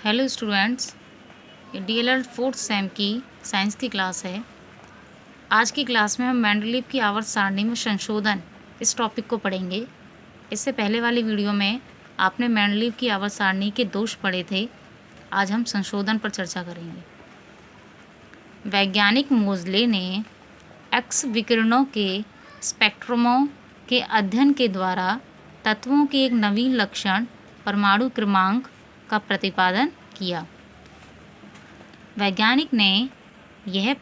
Hello students, ये DElEd fourth same की science की क्लास है। आज की क्लास में हम मेंडलीव की आवर्त सारणी में संशोधन इस टॉपिक को पढ़ेंगे। इससे पहले वाली वीडियो में आपने मेंडलीव की आवर्त सारणी के दोष पढ़े थे। आज हम संशोधन पर चर्चा करेंगे। वैज्ञानिक मोज़ले ने एक्स विकिरणों के स्पेक्ट्रमों के अध्ययन के द्वारा तत्वों के एक नवीन लक्षण परमाणु क्रमांक का प्रतिपादन किया। वैज्ञानिक ने यह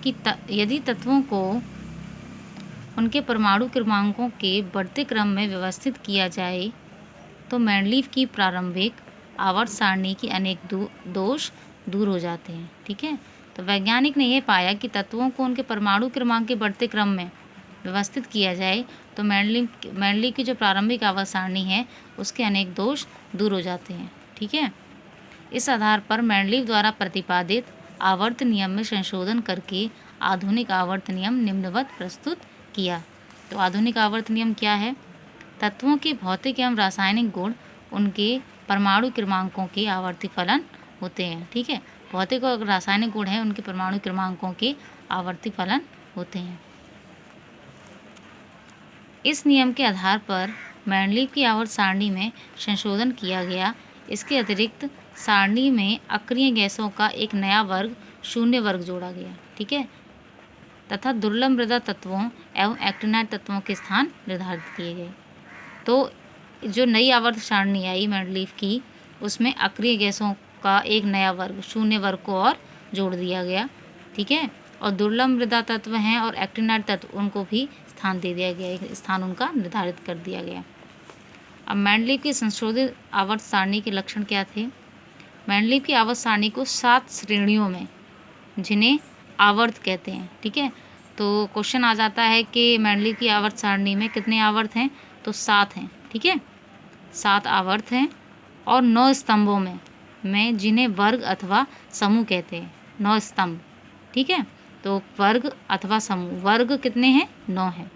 कि यदि तत्वों को उनके परमाणु क्रमांकों के बढ़ते क्रम में व्यवस्थित किया जाए तो मेंडलीव की प्रारंभिक आवर्त सारणी की अनेक दोष दूर हो जाते हैं। ठीक है, तो वैज्ञानिक ने यह पाया कि तत्वों को उनके परमाणु क्रमांक के बढ़ते क्रम में व्यवस्थित किया जाए तो मेंडलीव की जो प्रारंभिक आवर्त सारणी है उसके अनेक दोष दूर हो जाते हैं। ठीक है, इस आधार पर मेंडलीव द्वारा प्रतिपादित आवर्त नियम में संशोधन करके आधुनिक आवर्त नियम निम्नवत प्रस्तुत किया। तो आधुनिक आवर्त नियम क्या है? तत्वों के भौतिक एवं रासायनिक गुण उनके परमाणु क्रमांकों के आवर्ती फलन होते हैं। ठीक है, भौतिक और रासायनिक गुण हैं उनके परमाणु क्रमांकों के आवर्ती फलन होते हैं। इस नियम के आधार पर मेंडलीव की आवर्त सारणी में संशोधन किया गया। इसके अतिरिक्त सारणी में अक्रिय गैसों का एक नया वर्ग शून्य वर्ग जोड़ा गया। ठीक है, तथा दुर्लभ मृदा तत्वों एवं एक्टिनाइड तत्वों के स्थान निर्धारित किए गए। तो जो नई आवर्त सारणी आई मेंडलीव की, उसमें अक्रिय गैसों का एक नया वर्ग शून्य वर्ग को और जोड़ दिया गया। ठीक है, और दुर्लभ मृदा तत्व हैं और एक्टिनाइड तत्व उनको भी स्थान दे दिया गया, एक स्थान उनका निर्धारित कर दिया गया। अब मेंडलीव की संशोधित आवर्त सारणी के लक्षण क्या थे? मेंडलीव की आवर्त सारणी को 7 श्रेणियों में, जिन्हें आवर्त कहते हैं। ठीक है, तो क्वेश्चन आ जाता है कि मेंडलीव की आवर्त सारणी में कितने आवर्त हैं? तो 7 हैं। ठीक है, 7 आवर्त हैं और 9 स्तंभों में जिन्हें वर्ग अथवा समूह कहते हैं। 9 स्तंभ। ठीक है, तो वर्ग अथवा समूह, वर्ग कितने हैं? 9 हैं।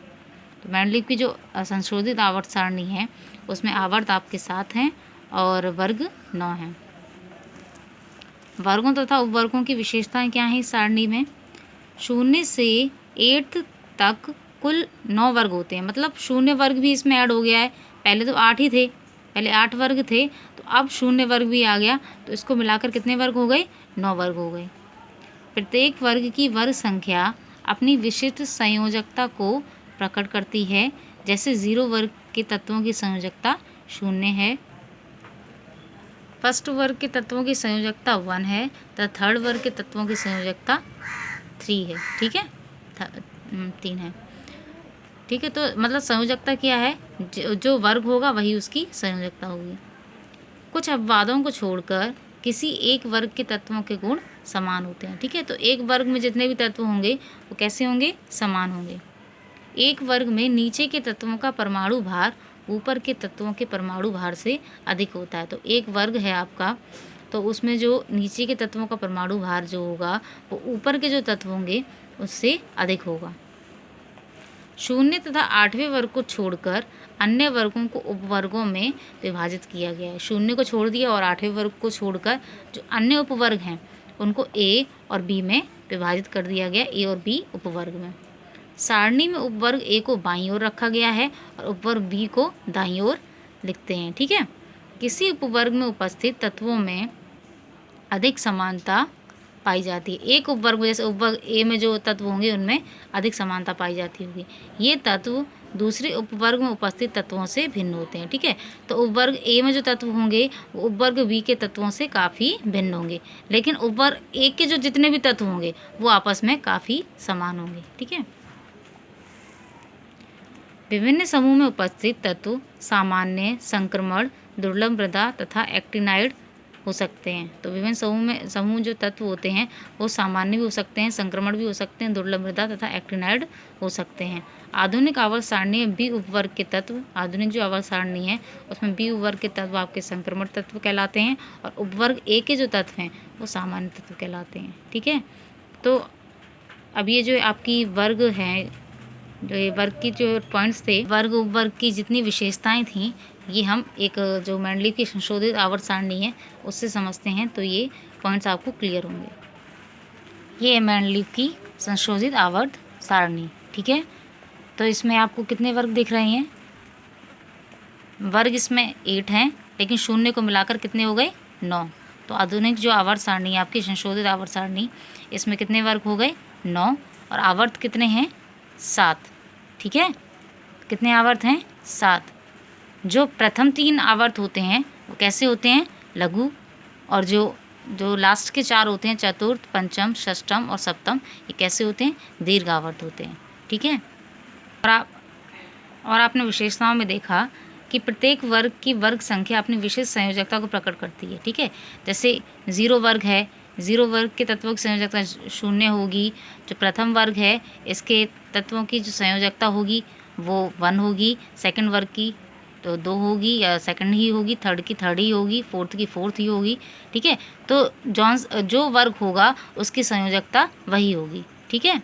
तो मेंडलीव की जो संशोधित आवर्त सारणी है उसमें आवर्त आपके 7 हैं और वर्ग 9 हैं। वर्गों तथा उपवर्गों की विशेषताएं क्या हैं इस सारणी में? 0 से 8 तक कुल 9 वर्ग होते हैं। मतलब शून्य वर्ग भी इसमें ऐड हो गया है। पहले तो 8 ही थे, पहले 8 वर्ग थे, तो अब शून्य वर्ग भी आ गया, तो इसको मिलाकर कितने वर्ग हो गए? 9 वर्ग हो गए। प्रत्येक वर्ग की वर्ग संख्या अपनी विशिष्ट संयोजकता को प्रकट करती है। जैसे 0 वर्ग के तत्वों की संयोजकता 0 है, फर्स्ट वर्ग के तत्वों की संयोजकता 1 है, तथा थर्ड वर्ग के तत्वों की संयोजकता 3 है। ठीक है, 3 है। ठीक है, तो मतलब संयोजकता क्या है? जो वर्ग होगा वही उसकी संयोजकता होगी। कुछ अपवादों को छोड़कर किसी एक वर्ग के तत्वों के गुण समान होते हैं। ठीक है, तो एक वर्ग में जितने भी तत्व होंगे वो कैसे होंगे? समान होंगे। एक वर्ग में नीचे के तत्वों का परमाणु भार ऊपर के तत्वों के परमाणु भार से अधिक होता है। तो एक वर्ग है आपका, तो उसमें जो नीचे के तत्वों का परमाणु भार जो होगा वो ऊपर के जो तत्व होंगे उससे अधिक होगा। 0 तथा 8वें वर्ग को छोड़कर अन्य वर्गों को उपवर्गों में विभाजित किया गया है। 0 को छोड़ दिया और 8वें वर्ग को छोड़कर जो अन्य उपवर्ग हैं उनको ए और बी में विभाजित कर दिया गया, ए और बी उपवर्ग में। सारणी में उपवर्ग ए को बाईं ओर रखा गया है और उपवर्ग बी को दाईं ओर लिखते हैं। ठीक है, किसी उपवर्ग में उपस्थित तत्वों में अधिक समानता पाई जाती है। एक उपवर्ग, जैसे उपवर्ग ए में जो तत्व होंगे उनमें अधिक समानता पाई जाती होगी। ये तत्व दूसरे उपवर्ग में उपस्थित तत्वों से भिन्न होते हैं। ठीक है, तो उपवर्ग ए में जो तत्व होंगे वो उपवर्ग बी के तत्वों से काफ़ी भिन्न होंगे, लेकिन उपवर्ग ए के जो जितने भी तत्व होंगे वो आपस में काफ़ी समान होंगे। ठीक है, विभिन्न समूह में उपस्थित तत्व सामान्य, संक्रमण, दुर्लभ मृदा तथा एक्टिनाइड हो सकते हैं। तो विभिन्न समूह जो तत्व होते हैं वो सामान्य भी हो सकते हैं, संक्रमण भी हो सकते हैं, दुर्लभ मृदा तथा एक्टिनाइड हो सकते हैं। आधुनिक आवर्त सारणी में बी उपवर्ग के तत्व, आधुनिक जो आवर्त सारणी है उसमें बी उपवर्ग के तत्व आपके संक्रमण तत्व कहलाते हैं और उपवर्ग ए के जो तत्व हैं वो सामान्य तत्व कहलाते हैं। ठीक है, तो अब ये जो आपकी वर्ग हैं, जो ये वर्ग की जो पॉइंट्स थे, वर्ग उपवर्ग की जितनी विशेषताएं थीं ये हम एक जो मेंडलीव की संशोधित आवर्त सारणी है उससे समझते हैं, तो ये पॉइंट्स आपको क्लियर होंगे। ये है मेंडलीव की संशोधित आवर्त सारणी, ठीक है। तो इसमें आपको कितने वर्ग दिख रहे हैं? वर्ग इसमें 8 हैं, लेकिन शून्य को मिलाकर कितने हो गए? 9। तो आधुनिक जो आवर्त सारणी है आपकी संशोधित आवर्त सारणी, इसमें कितने वर्ग हो गए? 9। और आवर्त कितने हैं? 7, ठीक है। कितने आवर्त हैं? 7। जो प्रथम 3 आवर्त होते हैं वो कैसे होते हैं? लघु। और जो जो लास्ट के 4 होते हैं, चतुर्थ, पंचम, षष्ठम और सप्तम, ये कैसे होते हैं? दीर्घ आवर्त होते हैं, ठीक है। और आपने विशेषताओं में देखा कि प्रत्येक वर्ग की वर्ग संख्या अपनी विशेष संयोजकता को प्रकट करती है, ठीक है। जैसे 0 वर्ग है, 0 वर्ग के तत्वों की संयोजकता 0 होगी। जो प्रथम वर्ग है इसके तत्वों की जो संयोजकता होगी वो 1 होगी। सेकंड वर्ग की तो 2 होगी, या सेकंड ही होगी, थर्ड की थर्ड ही होगी, फोर्थ की फोर्थ ही होगी, ठीक है। तो जो वर्ग होगा उसकी संयोजकता वही होगी, ठीक है।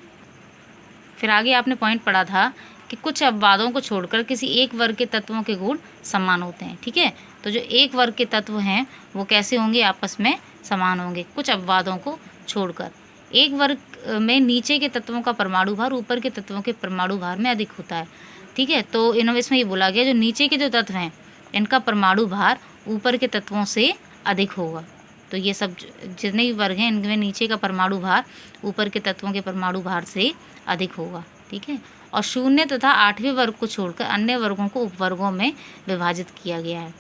फिर आगे आपने पॉइंट पढ़ा था कि कुछ अपवादों को छोड़कर किसी एक वर्ग के तत्वों के गुण समान होते हैं, ठीक है। तो जो एक वर्ग के तत्व हैं वो कैसे होंगे? आपस में समान होंगे, कुछ अपवादों को छोड़कर। एक वर्ग में नीचे के तत्वों का परमाणु भार ऊपर के तत्वों के परमाणु भार में अधिक होता है, ठीक है। तो इसमें ये बोला गया जो नीचे के जो तत्व हैं इनका परमाणु भार ऊपर के तत्वों से अधिक होगा। तो ये सब जितने भी वर्ग हैं इनमें नीचे का परमाणु भार ऊपर के तत्वों के परमाणु भार से अधिक होगा, ठीक है। और 0 तथा 8वें वर्ग को छोड़कर अन्य वर्गों को उपवर्गों में विभाजित किया गया है।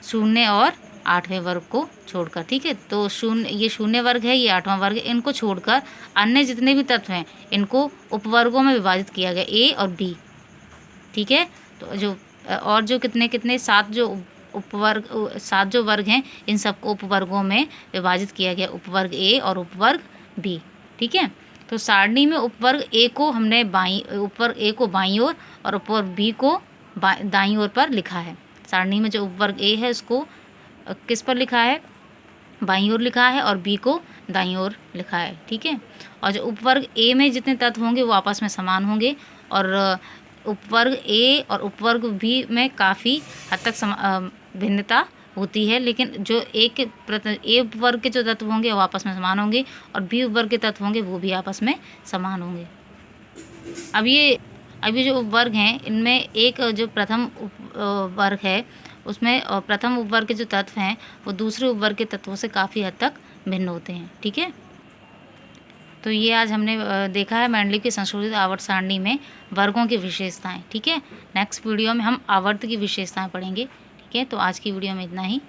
0 और 8वें वर्ग को छोड़कर, ठीक है। तो ये 0 वर्ग है, ये 8वां वर्ग है, इनको छोड़कर अन्य जितने भी तत्व हैं इनको उपवर्गों में विभाजित किया गया, ए और बी, ठीक है। तो जो कितने 7 जो उपवर्ग 7 जो वर्ग हैं इन सबको उपवर्गों में विभाजित किया गया, उपवर्ग ए और उपवर्ग बी, ठीक है। तो सारणी में उपवर्ग ए को हमने उपवर्ग ए को बाईं ओर और उपवर्ग बी को दाईं ओर पर लिखा है। सारणी में जो उपवर्ग ए है उसको किस पर लिखा है? बाईं ओर लिखा है, और बी को दाईं ओर लिखा है, ठीक है। और जो उपवर्ग ए में जितने तत्व होंगे वो आपस में समान होंगे, और उपवर्ग ए और उपवर्ग बी में काफ़ी हद तक भिन्नता होती है, लेकिन जो ए उपवर्ग के जो तत्व होंगे वो आपस में समान होंगे, और बी उपवर्ग के तत्व होंगे वो भी आपस में समान होंगे। अब ये जो उपवर्ग हैं इनमें एक जो प्रथम वर्ग है उसमें प्रथम उपवर्ग के जो तत्व हैं वो दूसरे उपवर्ग के तत्वों से काफ़ी हद तक भिन्न होते हैं, ठीक है। तो ये आज हमने देखा है मेंडलीव की संशोधित आवर्त सारणी में वर्गों की विशेषताएं, ठीक है। नेक्स्ट वीडियो में हम आवर्त की विशेषताएं पढ़ेंगे, ठीक है। तो आज की वीडियो में इतना ही।